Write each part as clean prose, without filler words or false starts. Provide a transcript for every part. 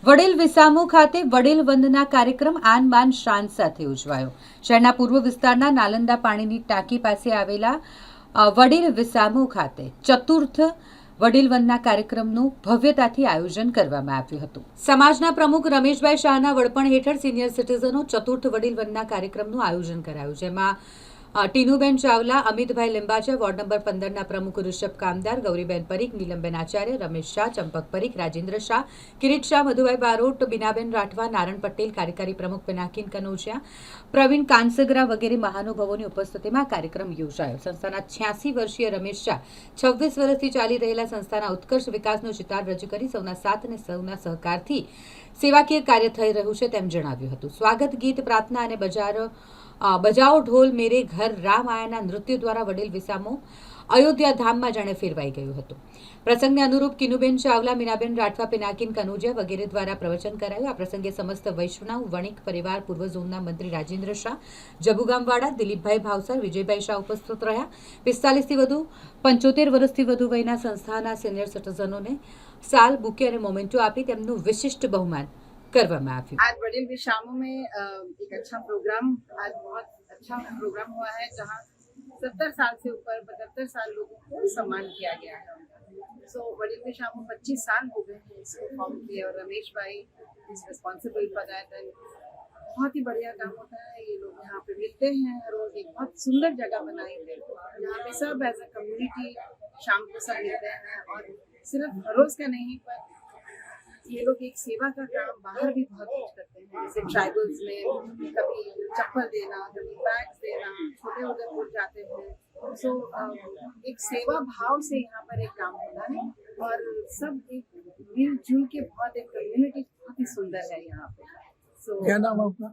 વડીલ વિસામો ખાતે વડીલ વંદના કાર્યક્રમ આન બાન શાન સાથે ઉજવાયો। શહેરના પૂર્વ વિસ્તારના નાલંદા પાણીની ટાંકી પાસે આવેલા વડીલ વિસામો ખાતે ચતુર્થ વડીલ વંદના કાર્યક્રમનું ભવ્યતાથી આયોજન કરવામાં આવ્યું હતું। સમાજના પ્રમુખ રમેશભાઈ શાહના વડપણ હેઠળ સિનિયર સિટીઝનો ચતુર્થ વડીલ વંદના કાર્યક્રમનું આયોજન કરાયું, જેમાં ટીનુબેન ચાવલા, અમિતભાઈ લિંબાચા, વોર્ડ નંબર 15ના પ્રમુખ ઋષભ કામદાર, ગૌરીબેન પરીખ, નીલમબેન આચાર્ય, રમેશ શાહ, ચંપક પરીખ, રાજેન્દ્ર શાહ, કિરીટ શાહ, મધુભાઈ બારોટ, બીનાબેન રાઠવા, નારણ પટેલ, કાર્યકારી પ્રમુખ પિનાકીન કનોજિયા, પ્રવીણ કાનસગરા વગેરે મહાનુભાવોની ઉપસ્થિતિમાં કાર્યક્રમ યોજાયો। સંસ્થાના 86 વર્ષીય રમેશ શાહ 26 વર્ષથી ચાલી રહેલા સંસ્થાના ઉત્કર્ષ વિકાસનો ચિતાર રજૂ કરી સૌના સાથ અને સૌના સહકારથી સેવાકીય કાર્ય થઈ રહ્યું છે તેમ જણાવ્યું હતું। સ્વાગત ગીત, પ્રાર્થના અને બજાઓ ઢોલ મેરે ઘર રામ આયાના નૃત્ય દ્વારા વડીલ વિસામો અયોધ્યા ધામમાં જાણે ફેરવાઈ ગયું હતું। પ્રસંગને અનુરૂપ કિનુબેન ચાવલા, મીનાબેન રાઠવા, પિનાકીન કનોજિયા વગેરે દ્વારા પ્રવચન કરાયું। આ પ્રસંગે સમસ્ત વૈષ્ણવ વણિક પરિવાર, પૂર્વ ઝોનના મંત્રી રાજેન્દ્ર શાહ, જબુગામવાડા, દિલીપભાઈ ભાવસર, વિજયભાઈ શાહ ઉપસ્થિત રહ્યા। 45થી વધુ 75 વર્ષથી વધુ વયના સંસ્થાના સિનિયર સિટીઝનોને સાલ, બુકે અને મોમેન્ટો આપી તેમનું વિશિષ્ટ બહુમાન કરવામાં આવ્યું। आज वडील विशामो में एक अच्छा प्रोग्राम, आज बहुत अच्छा प्रोग्राम हुआ है जहाँ 70 साल से ऊपर 75 साल लोगों को सम्मान किया गया है। सो वडील विशामो 25 साल हो गए हैं इसको फॉर्म किए और रमेश भाई is responsible for that and बहुत ही बढ़िया काम होता है। ये लोग यहाँ पे मिलते हैं रोज, एक बहुत सुंदर जगह बनाई है यहाँ पे सब एज अ कम्युनिटी शाम को सब मिलते हैं और सिर्फ रोज का नहीं पर ये लोग एक सेवा का काम बाहर भी बहुत कुछ करते हैं, जैसे ट्राइबल्स में कभी चप्पल देना, कभी बैग्स देना, छोटे उदयपुर जाते हैं। सो एक सेवा भाव से यहाँ पर एक काम होता है और सब एक मिलजुल के बहुत एक कम्युनिटी बहुत ही सुंदर है यहाँ पे। सो क्या नाम आपका?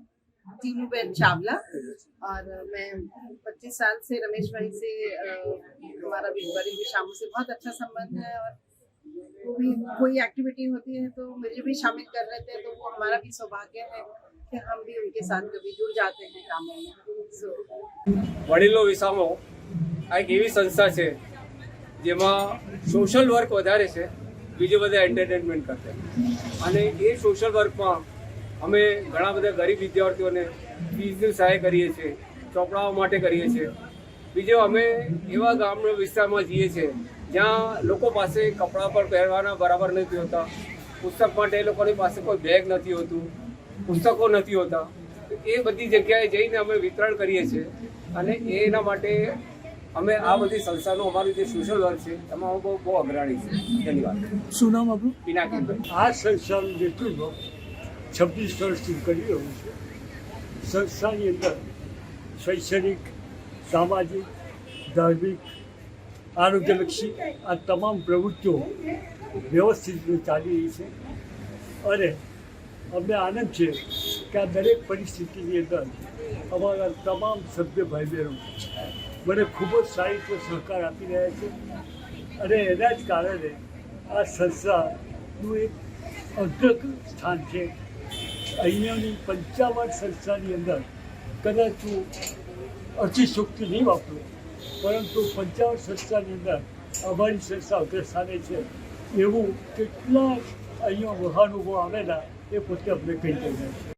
टीनूबेन चावला और मैं 25 साल से रमेश भाई से हमारा वडील विशामो से बहुत अच्छा संबंध है और वो भी कोई एक्टिविटी होती है तो मुझे भी शामिल कर लेते हैं, तो वो हमारा भी सौभाग्य है कि हम भी उनके साथ कभी जुड़ जाते हैं कामों में। વડીલો વિસામો આ એક એવી સંસ્થા છે જેમાં સોશિયલ વર્ક વધારે છે, બીજું બધા એન્ટરટેનમેન્ટ કરતા, અને એ સોશિયલ વર્કમાં અમે ઘણા બધા ગરીબ વિદ્યાર્થીઓને ફીઝની સહાય કરીએ છીએ, ચોપડાઓ માટે કરીએ છીએ। બીજો અમે એવા ગામના વિસ્તારમાં જઈએ છીએ જ્યાં લોકો પાસે કપડાં પણ પહેરવાના બરાબર નથી હોતા, પુસ્તક માટે એ લોકોની પાસે કોઈ બેગ નથી હોતું, પુસ્તકો નથી હોતા, તો એ બધી જગ્યાએ જઈને અમે વિતરણ કરીએ છીએ અને એના માટે અમે આ બધી સંસ્થાનો અમારું જે સોશિયલ વર્ક છે એમાં બહુ અગ્રણી છે। ધન્યવાદ। શું નામ આપણું? પિનાકીભાઈ। આ સંસ્થાનું નેતૃત્વ 26 વર્ષથી કરી રહ્યું છે। સંસ્થાની અંદર શૈક્ષણિક, સામાજિક, ધાર્મિક, આરોગ્યલક્ષી આ તમામ પ્રવૃત્તિઓ વ્યવસ્થિત રીતે ચાલી રહી છે અને અમને આનંદ છે કે આ દરેક પરિસ્થિતિની અંદર અમારા તમામ સભ્ય ભાઈ બહેનો મને ખૂબ જ સારી રીતે સહકાર આપી રહ્યા છે અને એના જ કારણે આ સંસ્થાનું એક અગ્ર સ્થાન છે। અહીંયાની 55 સંસ્થાની અંદર કદાચ હું અતિશોક્તિ નહીં વાપરું, પરંતુ 55 સંસ્થાની અંદર અમારી સંસ્થા અગ્રસ્થાને છે એવું કેટલા અહીંયા મહાનુભાવો આવેલા એ પોતે અમને કહી રહ્યા છે।